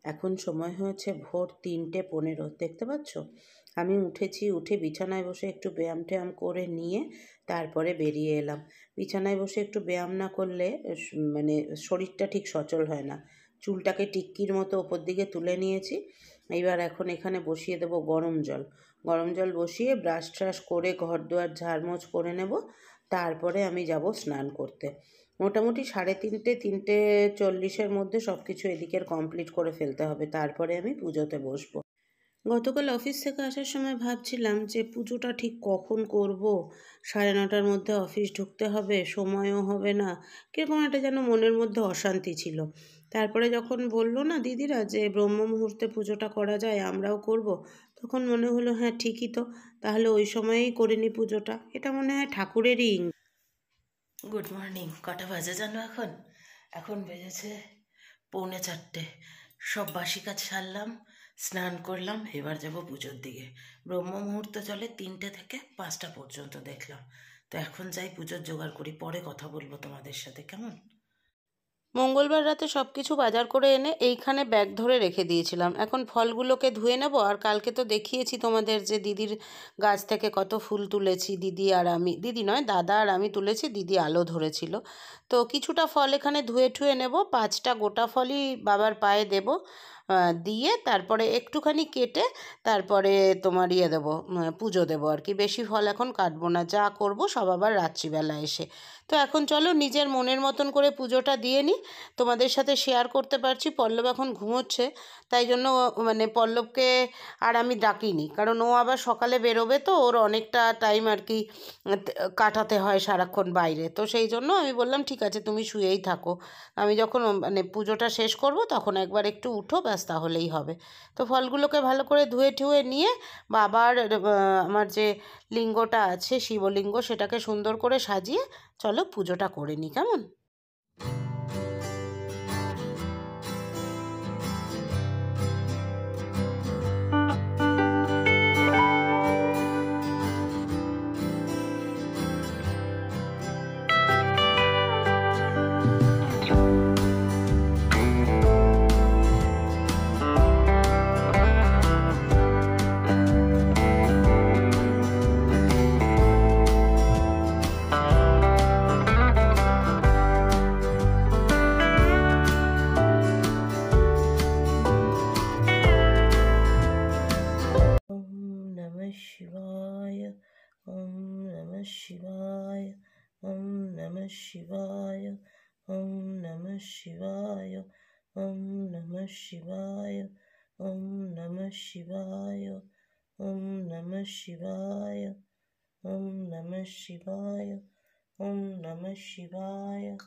এখন সময় হয়েছে ভোর 3:15। দেখতে পাচ্ছ? আমি উঠেছি, উঠে বিছানায় বসে একটু ব্যায়াম ট্যায়াম করে নিয়ে তারপরে বেরিয়ে এলাম। বিছানায় বসে একটু ব্যায়াম না করলে মানে শরীরটা ঠিক সচল হয় না। চুলটাকে টিক্কির মতো ওপর দিকে তুলে নিয়েছি। এইবার এখন এখানে বসিয়ে দেবো গরম জল। গরম জল বসিয়ে ব্রাশ ট্রাশ করে ঘর দুয়ার ঝাড়মোছ করে নেব। তারপরে আমি যাব স্নান করতে। মোটামুটি 3:30 3:40-এর মধ্যে সব কিছু এদিকের কমপ্লিট করে ফেলতে হবে, তারপরে আমি পুজোতে বসবো। গতকাল অফিস থেকে আসার সময় ভাবছিলাম যে পুজোটা ঠিক কখন করব। 9:30-র মধ্যে অফিস ঢুকতে হবে, সময়ও হবে না, কীরকম একটা যেন মনের মধ্যে অশান্তি ছিল। তারপরে যখন বললো না দিদিরা যে ব্রহ্ম মুহূর্তে পুজোটা করা যায়, আমরাও করব, তখন মনে হলো হ্যাঁ ঠিকই তো, তাহলে ওই সময়েই করে নি পুজোটা। এটা মনে হয় ঠাকুরেরই। Good morning. কটা বাজে জানো? এখন বেজেছে 3:45। সব বাসি কাজ সারলাম, স্নান করলাম, এবার যাব পুজোর দিকে। ব্রহ্ম মুহূর্ত চলে 3টে থেকে 5টা পর্যন্ত দেখলাম। তো এখন যাই পুজোর জোগাড় করি, পরে কথা বলবো তোমাদের সাথে, কেমন? মঙ্গলবার রাতে সব কিছু বাজার করে এনে এইখানে ব্যাগ ধরে রেখে দিয়েছিলাম। এখন ফলগুলোকে ধুয়ে নেব। আর কালকে তো দেখিয়েছি তোমাদের যে দিদির গাছ থেকে কত ফুল তুলেছি। দিদি আর আমি, দিদি নয় দাদা আর আমি তুলেছি, দিদি আলো ধরেছিল। তো কিছুটা ফল এখানে ধুয়ে ঠুয়ে নেব। 5টা গোটা ফলই বাবার পায়ে দেব, দিয়ে তারপরে একটুখানি কেটে তারপরে তোমার দেবো, পুজো দেবো আর কি। বেশি ফল এখন কাটবো না, যা করব সব আবার রাত্রিবেলা এসে। তো এখন চলো নিজের মনের মতন করে পুজোটা দিয়ে নিই। তোমাদের সাথে শেয়ার করতে পারছি। পল্লব এখন ঘুমোচ্ছে, তাই জন্য মানে পল্লবকে আর আমি ডাকিনি, কারণ ও আবার সকালে বেরোবে, তো ওর অনেকটা টাইম আর কি কাটাতে হয় সারাক্ষণ বাইরে। তো সেই জন্য আমি বললাম ঠিক আছে তুমি শুয়েই থাকো, আমি যখন মানে পুজোটা শেষ করব তখন একবার একটু উঠো, ব্যাস তাহলেই হবে। তো ফলগুলোকে ভালো করে ধুয়ে ঠুয়ে নিয়ে বাবার আমার যে লিঙ্গটা আছে শিবলিঙ্গ, সেটাকে সুন্দর করে সাজিয়ে চলো পুজোটা করে নিই, কেমন? शिवाय ओम नमः शिवाय ओम नमः शिवाय ओम नमः शिवाय ओम नमः शिवाय ओम नमः शिवाय ओम नमः शिवाय ओम नमः शिवाय ओम नमः शिवाय।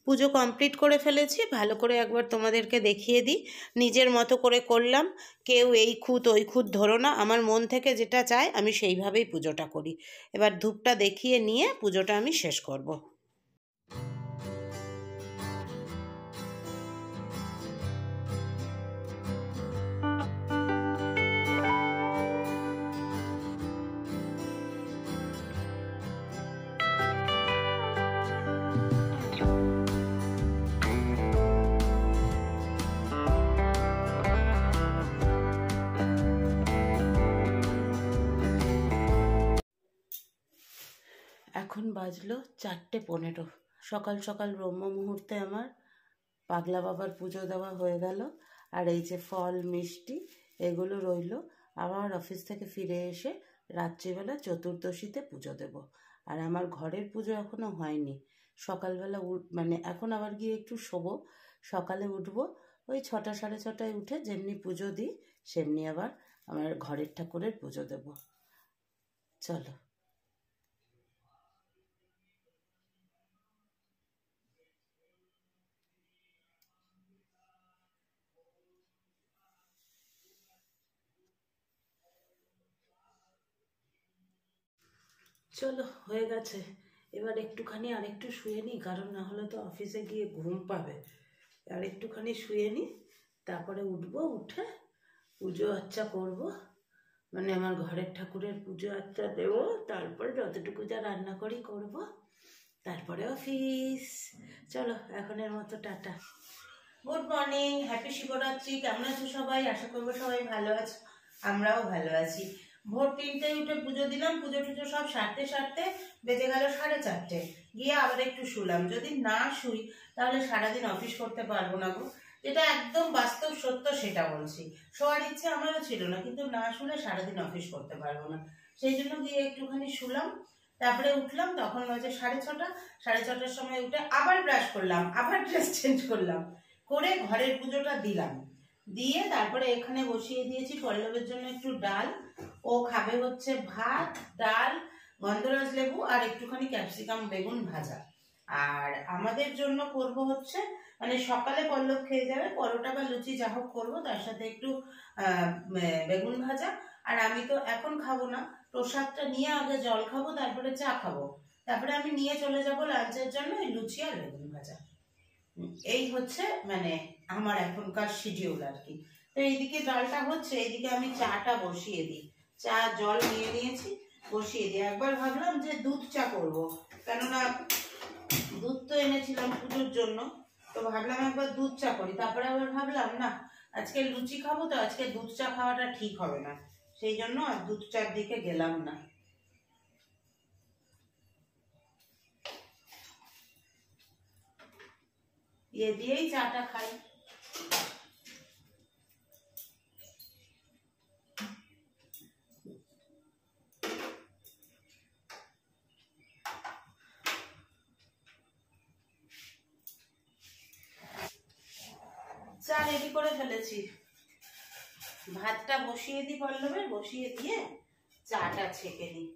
পুজো কমপ্লিট করে ফেলেছি। ভালো করে একবার তোমাদেরকে দেখিয়ে দিই। নিজের মতো করে করলাম, কেউ এই খুঁত ওই খুঁত ধরো না, আমার মন থেকে যেটা চায় আমি সেইভাবেই পুজোটা করি। এবার ধূপটা দেখিয়ে নিয়ে পুজোটা আমি শেষ করব। এখন বাজলো 4:15। সকাল সকাল ব্রহ্ম মুহূর্তে আমার পাগলা বাবার পুজো দেওয়া হয়ে গেল। আর এই যে ফল মিষ্টি এগুলো রইল। আবার অফিস থেকে ফিরে এসে রাত্রিবেলা চতুর্দশীতে পুজো দেব। আর আমার ঘরের পুজো এখনও হয়নি। সকালবেলা মানে এখন আবার গিয়ে একটু শোবো, সকালে উঠবো, ওই 6টা সাড়ে 6টায় উঠে যেমনি পুজো দিই সেমনি আবার আমার ঘরের ঠাকুরের পুজো দেব। চলো। চলো, হয়ে গেছে। এবার একটুখানি আরেকটু শুয়ে নিই, কারণ না হলে তো অফিসে গিয়ে ঘুম পাবে। আর একটুখানি শুয়ে নিই, তারপরে উঠবো, উঠে পুজো আচ্চা করব, মানে আমার ঘরের ঠাকুরের পুজো আচ্চা দেবো, তারপরে যতটুকু যা রান্না করি করব, তারপরে অফিস। চলো, এখনের মতো tata. Good morning, happy Shivratri. কেমন আছো সবাই? আশা করবো সবাই ভালো আছো, আমরাও ভালো আছি। ভোর 3টায় উঠে পুজো দিলাম, পুজো টুজো সব সারতে সারতে বেজে গেল 4:30। গিয়ে আবার একটু শুলাম। যদি না শুই তাহলে সারাদিন অফিস করতে পারবো না গো, যেটা একদম বাস্তব সত্য, সেটা বলছি। শোয়ার ইচ্ছে আমারও ছিল না, কিন্তু না শুলে সারাদিন অফিস করতে পারবো না। সেই জন্য গিয়ে একটুখানি শুলাম, তারপরে উঠলাম। তখন বাজে 6:30। 6:30টার সময় উঠে আবার ব্রাশ করলাম, আবার ড্রেস চেঞ্জ করলাম, করে ঘরের পুজোটা দিলাম। দিয়ে তারপরে এখানে বসিয়ে দিয়েছি পল্লবের জন্য একটু ডাল। ও খাবে হচ্ছে ভাত, ডাল, গন্ধরাজ লেবু আর একটুখানি ক্যাপসিকাম বেগুন ভাজা। আর আমাদের জন্য করব হচ্ছে, মানে সকালে পল্লব খেয়ে যাবে পরোটা বা লুচি যা হোক করবো, তার সাথে একটু বেগুন ভাজা। আর আমি তো এখন খাবো না, প্রসাদটা নিয়ে আগে জল খাবো, তারপরে চা খাবো, তারপরে আমি নিয়ে চলে যাব লাঞ্চের জন্য ওই লুচি আর বেগুন ভাজা। এই হচ্ছে মানে আমার এখনকার শিডিউল আর কি। তো এইদিকে ডালটা হচ্ছে, এইদিকে আমি চাটা বসিয়ে দিই। চা জল নিয়ে নিয়েছি, বসিয়ে দিই। একবার ভাবলাম যে দুধ চা করবো, কেননা দুধ তো এনেছিলাম পুজোর জন্য, তো ভাবলাম একবার দুধ চা করি। তারপরে আবার ভাবলাম না, আজকে লুচি খাবো, তো আজকে দুধ চা খাওয়াটা ঠিক হবে না, সেই জন্য আর দুধ চার দিকে গেলাম না। এ দিয়েই চাটা খাই। চা রেডি করে ফেলেছি, ভাতটা বসিয়ে দিই পল্লবের, বসিয়ে দিয়ে চাটা ছেঁকে নিই।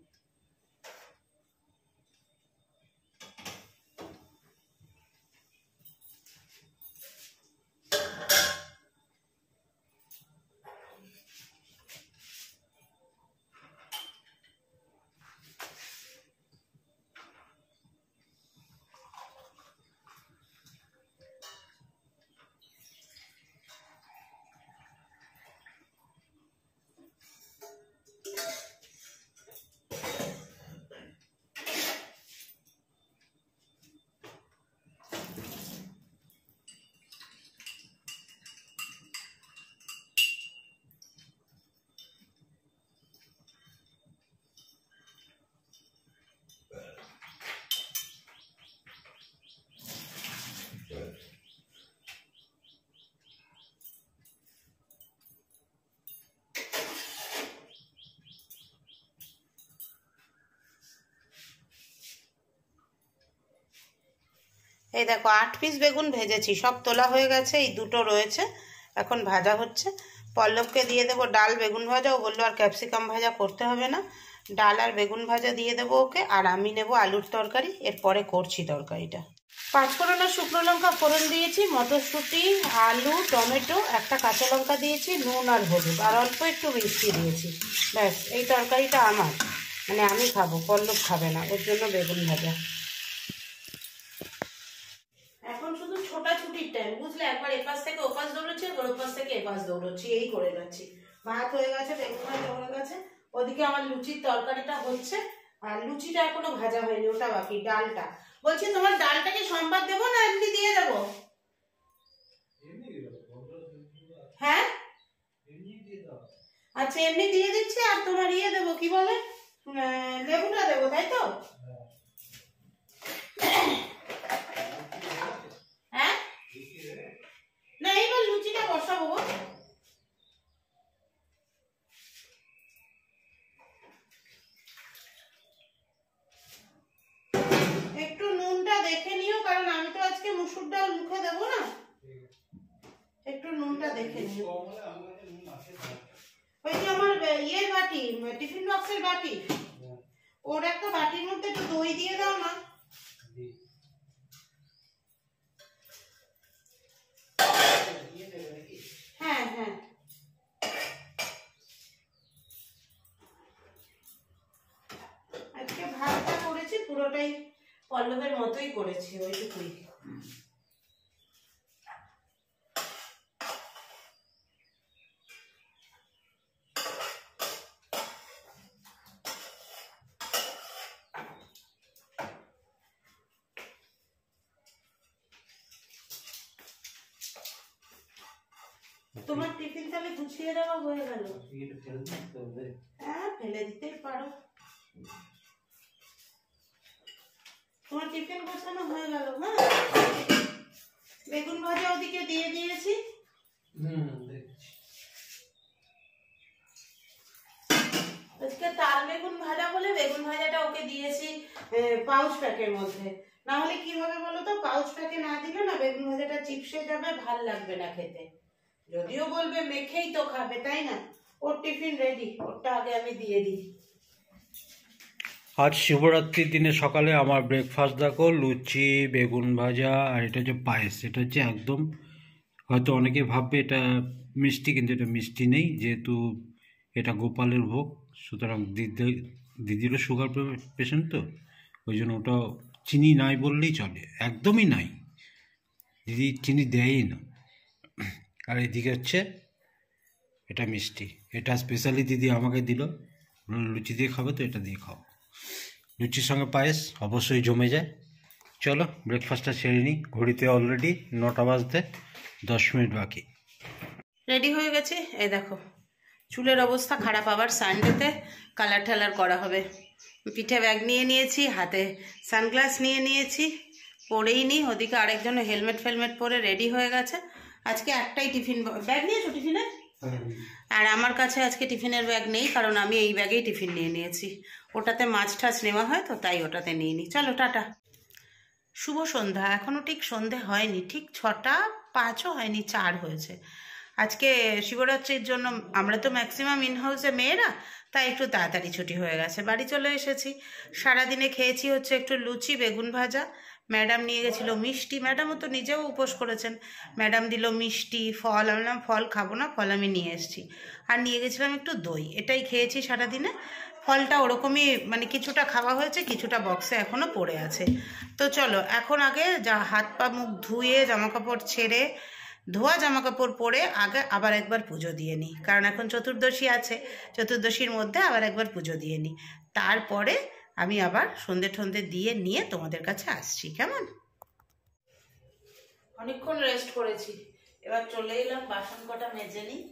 এই দেখো 8 পিস বেগুন ভেজেছি, সব তোলা হয়ে গেছে, এই দুটো রয়েছে, এখন ভাজা হচ্ছে। পল্লবকে দিয়ে দেবো ডাল বেগুন ভাজা, ও বললো আর ক্যাপসিকাম ভাজা করতে হবে না, ডাল আর বেগুন ভাজা দিয়ে দেবো ওকে। আর আমি নেব আলুর তরকারি, এরপরে করছি তরকারিটা। 5 ফোড়ন আর শুকনো লঙ্কা ফোড়ন দিয়েছি, মটরশুঁটি, আলু, টমেটো, একটা কাঁচা লঙ্কা দিয়েছি, নুন আর হলুদ, আর অল্প একটু মিষ্টি দিয়েছি। ব্যাস, এই তরকারিটা আমার, মানে আমি খাবো, পল্লব খাবে না, ওর জন্য বেগুন ভাজা। এখন শুধু ছোটাছুটির টাইম, বুঝলে? একবার এপাশ থেকে ওপাশ দৌড়চ্ছি, একবার ওপাশ থেকে এপাশ দৌড়চ্ছি, এই করে যাচ্ছি। ভাত হয়ে গেছে, বেগুন ভাজা হয়ে গেছে, ওদিকে আমার লুচির তরকারিটা হচ্ছে, আর লুচিটা এখনো ভাজা হয়নি, ওটা বাকি। ডালটা বলছি, তোমার ডালটা কি সোমবার দেবো না এমনি দিয়ে দেবো? হ্যাঁ, আচ্ছা এমনি দিয়ে দিচ্ছি। আর তোমার ইয়ে দেবো, কি বলে, লেবুটা দেবো, তাই তো? হ্যাঁ, না এইবার লুচিটা বসাবো। একটু নুনটা দেখে নিই। ওই যে আমার ইয়ের বাটি, টিফিন বক্সের বাটি, ওর একটা বাটির মধ্যে একটু দই দিয়ে দাও না। হ্যাঁ হ্যাঁ, আজকে ভাতটা করেছি পুরোটাই পল্লবের মতোই করেছি, ওইটুকুই। তোমার টিফিন তাহলে গুছিয়ে দেওয়া হয়ে গেল? হ্যাঁ, ফেলে দিতেই পারো। তোমার টিফিন গোছানো হয়ে গেল? হ্যাঁ, বেগুন ভাজা ওদিকে দিয়ে দিয়েছি। আজকে তাল বেগুন ভাজা বলে বেগুন ভাজাটা ওকে দিয়েছি পাউচ প্যাকের মধ্যে। না হলে কি হবে বলো তো, পাউচ প্যাকে না দিলে না বেগুন ভাজাটা চিপসে যাবে, ভাল লাগবে না খেতে। যদিও বলবে মেখেই তো খাবে, তাই না? ওর টিফিন রেডি, ওরটা আগে আমি দিয়ে দিই। আজ শিবরাত্রির দিনে সকালে আমার ব্রেকফাস্ট দেখো, লুচি, বেগুন ভাজা, আর এটা হচ্ছে পায়েস। এটা হচ্ছে একদম, হয়তো অনেকে ভাববে এটা মিষ্টি, কিন্তু এটা মিষ্টি নেই, যেহেতু এটা গোপালের ভোগ। সুতরাং দিদিরও সুগার পেশেন্ট, তো ওই জন্য ওটা চিনি নাই বললেই চলে, একদমই নাই, দিদি চিনি দেয়ই না। আর এদিকে হচ্ছে এটা মিষ্টি, এটা স্পেশালি দিদি আমাকে দিল, লুচি দিয়ে খাবে তো এটা দিয়ে খাও। লুচির সঙ্গে পায়েস অবশ্যই জমে যায়। চলো ব্রেকফাস্টটা সেরে নিই, ঘড়িতে অলরেডি 9টা বাজতে 10 মিনিট বাকি। রেডি হয়ে গেছে, এই দেখো চুলের অবস্থা খারাপ, আবার সানডেতে কালার ঠালার করা হবে। পিঠে ব্যাগ নিয়ে নিয়েছি, হাতে সানগ্লাস নিয়ে নিয়েছি, পরেই নি। ওদিকে আরেকজন হেলমেট ফেলমেট পরে রেডি হয়ে গেছে। আজকে একটাই টিফিন ব্যাগ নিয়েছো টিফিনে? আর আমার কাছে আজকে টিফিনের ব্যাগ নেই, কারণ আমি এই ব্যাগেই টিফিন নিয়ে নিয়েছি। ওটাতে মাছ টাছ নেওয়া হয় তো, তাই ওটাতে নিয়ে নিই। চলো টাটা, শুভ সন্ধ্যা। এখনও ঠিক সন্ধে হয়নি, ঠিক 6টা 5ও হয়নি, 4 হয়েছে। আজকে শিবরাত্রির জন্য আমরা তো ম্যাক্সিমাম ইনহাউসে মেয়েরা, তাই একটু তাড়াতাড়ি ছুটি হয়ে গেছে, বাড়ি চলে এসেছি। সারাদিনে খেয়েছি হচ্ছে একটু লুচি, বেগুন ভাজা। ম্যাডাম নিয়ে গেছিলো মিষ্টি, ম্যাডামও তো নিজেও উপোস করেছেন। ম্যাডাম দিল মিষ্টি, ফল। আমি বললাম ফল খাবো না, ফল আমি নিয়ে এসেছি। আর নিয়ে গেছিলাম একটু দই, এটাই খেয়েছি সারাদিনে। ফলটা ওরকমই মানে কিছুটা খাওয়া হয়েছে, কিছুটা বক্সে এখনও পড়ে আছে। তো চলো এখন আগে যা হাত পা মুখ ধুয়ে জামাকাপড় ছেড়ে, ধোয়া জামাকাপড় পরে আগে আবার একবার পুজো দিয়ে নিই, কারণ এখন চতুর্দশী আছে, চতুর্দশীর মধ্যে আবার একবার পুজো দিয়ে নিই। তারপরে আমি আবার সন্ধে ঠন্ধে দিয়ে নিয়ে তোমাদের কাছে আসছি, কেমন? অনেকক্ষণ রেস্ট করেছি, এবার চলে এলাম বাসন কটা মেজে নিই।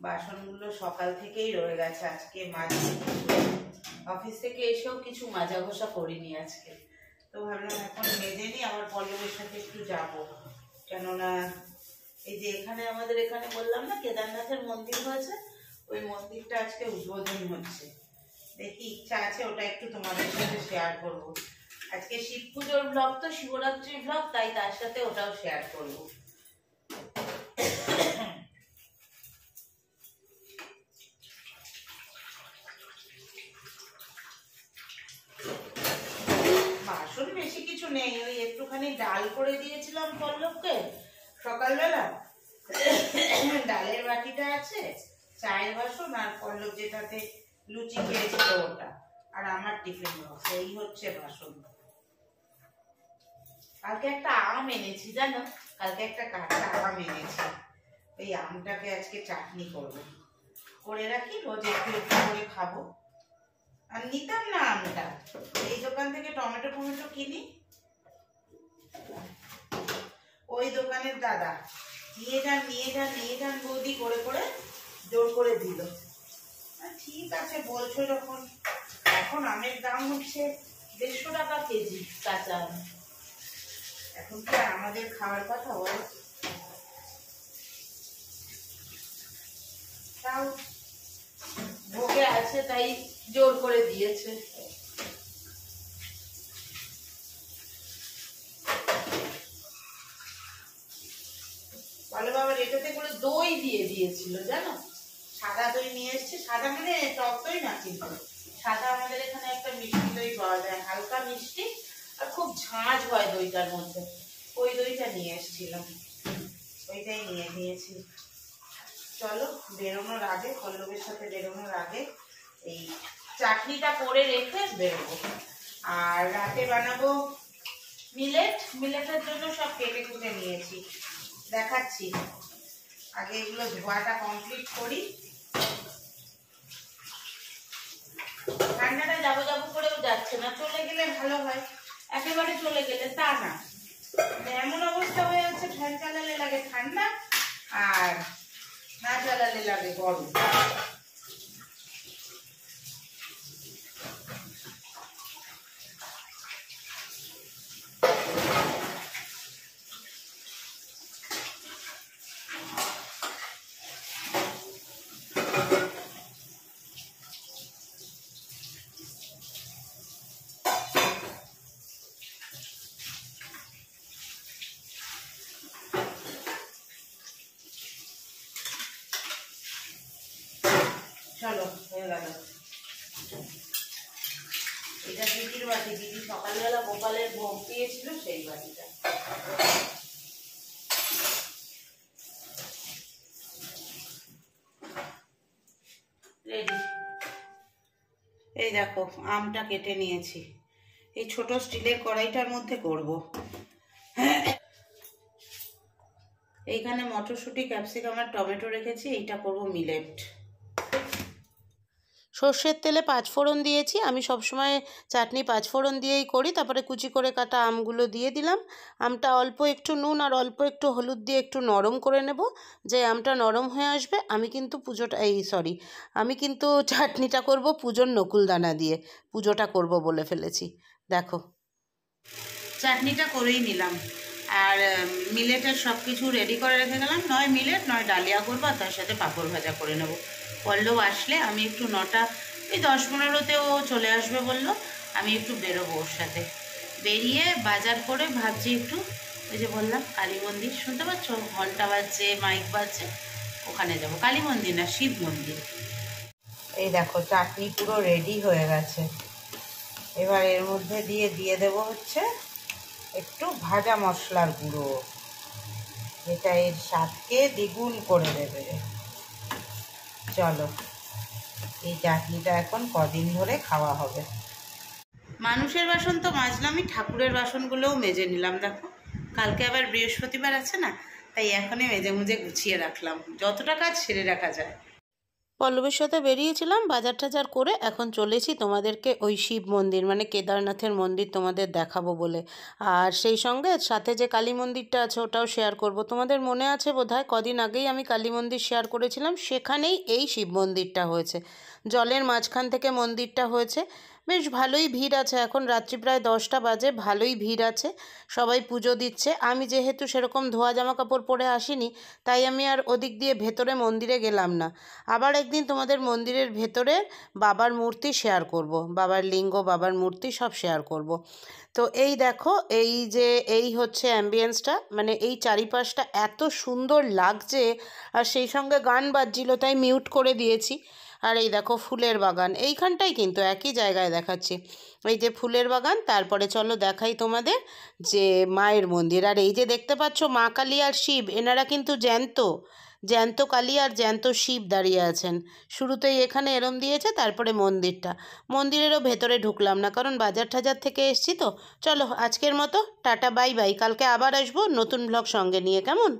বাসনগুলো সকাল থেকেই রয়ে গেছে, আজকে মাজি। অফিস থেকে এসেও কিছু মাজা ঘষা করিনি আজকে, তো ভাবলাম এখন মেজে নিই। আমার পল্লবের সাথে একটু যাবো, কেননা এই যে এখানে আমাদের এখানে বললাম না কেদারনাথের মন্দির হয়েছে, ওই মন্দিরটা আজকে উদ্বোধন হচ্ছে। দেখি ইচ্ছা আছে ওটা একটু তোমাদের সাথে শেয়ার করবো। আজকে শিব পুজোর ব্লগ তো শিবরাত্রির ব্লগ, তাই তার সাথে ওটাও শেয়ার করবো। বাসন বেশি কিছু নেই, ওই একটুখানি ডাল করে দিয়েছিলাম পল্লবকে সকালবেলা, ডালের বাটিটা আছে, চায়ের বাসন, আর পল্লব যেটাতে লুচি খেয়েছিল ওটা, আর আমার টিফিন বক্স, এই হচ্ছে বাসন। কালকে একটা আম এনেছি জানো, কালকে একটা কাঁচা আম এনেছি, ওই আমটাকে আজকে চাটনি করবো, করে রাখি, রোজ একটু একটু করে খাবো। আর নিতাম না আমটা, এই দোকান থেকে টমেটো টমেটো কিনি, ওই দোকানের দাদা নিয়ে যান নিয়ে যান নিয়ে যান বৌদি করে করে জোর করে দিল। ঠিক আছে বলছো যখন, এখন আমের দাম হচ্ছে 150 টাকা কেজি কাঁচা আম, এখন কি আমাদের খাওয়ার কথা বল? তাও ভোগে আছে তাই জোর করে দিয়েছে। বলো বাবা, এটাতে করে দই দিয়ে দিয়েছিল জানো, সাদা দই নিয়ে এসছে, সাদা মানে টক দই না, কিন্তু সাদা আমাদের এখানে একটা মিষ্টি দই পাওয়া যায়, হালকা মিষ্টি আর খুব ঝাঁঝ হয় দইটার মধ্যে, ওই দইটা নিয়ে এসেছিলাম, ওইটাই নিয়ে নিয়েছি। চলো বেরোনোর আগে, পল্লবের সাথে বেরোনোর আগে এই চাটনিটা করে রেখে বেরোবো। আর রাতে বানাবো মিলেটের জন্য সব কেটে কুটে নিয়েছি, দেখাচ্ছি। আগে এগুলো ধোয়াটা কমপ্লিট করি। ঠান্ডাটা যাবো যাবো করেও যাচ্ছে না, চলে গেলে ভালো হয়, একেবারে চলে গেলে তা না, এমন অবস্থা হয়ে যাচ্ছে, ফ্যান চালালে লাগে ঠান্ডা আর না চালালে লাগে গরম। চলো হয়ে গেল। এটা দিদির বাটি, দিদি সকালবেলা গোপালের ভোগ দিয়েছিল সেই বাটিটা। রেডি। এই দেখো আমটা কেটে নিয়েছি, এই ছোট স্টিলের কড়াইটার মধ্যে করব। এইখানে মটরশুঁটি, ক্যাপসিকাম আর টমেটো রেখেছি, এইটা করব মিলেট। সর্ষের তেলে পাঁচফোড়ন দিয়েছি, আমি সবসময় চাটনি পাঁচফোড়ন দিয়েই করি। তারপরে কুচি করে কাটা আমগুলো দিয়ে দিলাম। আমটা অল্প একটু নুন আর অল্প একটু হলুদ দিয়ে একটু নরম করে নেব। যে আমটা নরম হয়ে আসবে, আমি কিন্তু আমি কিন্তু চাটনিটা করব পুজোর নকুলদানা দিয়ে, পুজোটা করব বলে ফেলেছি। দেখো চাটনিটা করেই নিলাম, আর মিলেটের সব কিছু রেডি করে রেখে গেলাম, নয় মিলেট নয় ডালিয়া করবো, আর তার সাথে পাঁপড় ভাজা করে নেব। পল্লব আসলে আমি একটু 9টা এই 10-15তেও চলে আসবে বললো, আমি একটু বেরোবো ওর সাথে, বেরিয়ে বাজার করে ভাবছি একটু ওই যে বললাম কালী মন্দির, শুনতে পাচ্ছ ঘন্টা বাজছে, মাইক বাজছে, ওখানে যাব। কালী মন্দির না, শিব মন্দির। এই দেখো চাটনি পুরো রেডি হয়ে গেছে, এবার এর মধ্যে দিয়ে দেবো হচ্ছে একটু ভাজা মশলার গুঁড়ো, এটা এর স্বাদকে দ্বিগুণ করে দেবে। চলো এই চাটনিটা এখন কদিন ধরে খাওয়া হবে। মানুষের বাসন তো মাজলামই, ঠাকুরের বাসনগুলোও মেজে নিলাম। দেখো কালকে আবার বৃহস্পতিবার আছে না, তাই এখনই মেজে মুজে গুছিয়ে রাখলাম, যতটা কাজ সেরে রাখা যায়। পল্লবের সাথে বেরিয়েছিলাম বাজার টাজার করে, এখন চলেছি তোমাদেরকে ওই শিব মন্দির মানে কেদারনাথের মন্দির তোমাদের দেখাবো বলে। আর সেই সঙ্গে সাথে যে কালী মন্দিরটা আছে ওটাও শেয়ার করব। তোমাদের মনে আছে বোধহয় কদিন আগেই আমি কালী মন্দির শেয়ার করেছিলাম, সেখানেই এই শিব মন্দিরটা হয়েছে, জলের মাঝখান থেকে মন্দিরটা হয়েছে। বেশ ভালোই ভিড় আছে, এখন রাত্রি প্রায় 10টা বাজে, ভালোই ভিড় আছে, সবাই পুজো দিচ্ছে। আমি যেহেতু সেরকম ধোয়া জামা কাপড় পরে আসিনি, তাই আমি আর ওদিক দিয়ে ভেতরে মন্দিরে গেলাম না। আবার একদিন তোমাদের মন্দিরের ভেতরে বাবার মূর্তি শেয়ার করব, বাবার লিঙ্গ, বাবার মূর্তি সব শেয়ার করব। তো এই দেখো এই হচ্ছে অ্যাম্বিয়েন্সটা, মানে এই চারিপাশটা এত সুন্দর লাগছে, আর সেই সঙ্গে গান বাজছিল তাই মিউট করে দিয়েছি। আর এই দেখো ফুলের বাগান, এইখানটাই কিন্তু একই জায়গায় দেখাচ্ছি, এই যে ফুলের বাগান। তারপরে চলো দেখাই তোমাদের যে মায়ের মন্দির। আর এই যে দেখতে পাচ্ছ মা কালী আর শিব, এনারা কিন্তু জ্যান্ত কালী আর জ্যান্ত শিব দাঁড়িয়ে আছেন। শুরুতেই এখানে এরম দিয়েছে, তারপরে মন্দিরেরও ভেতরে ঢুকলাম না, কারণ বাজার টাজার থেকে এসছি তো। চলো আজকের মতো টাটা, বাই বাই, কালকে আবার আসবো নতুন ব্লগ সঙ্গে নিয়ে, কেমন?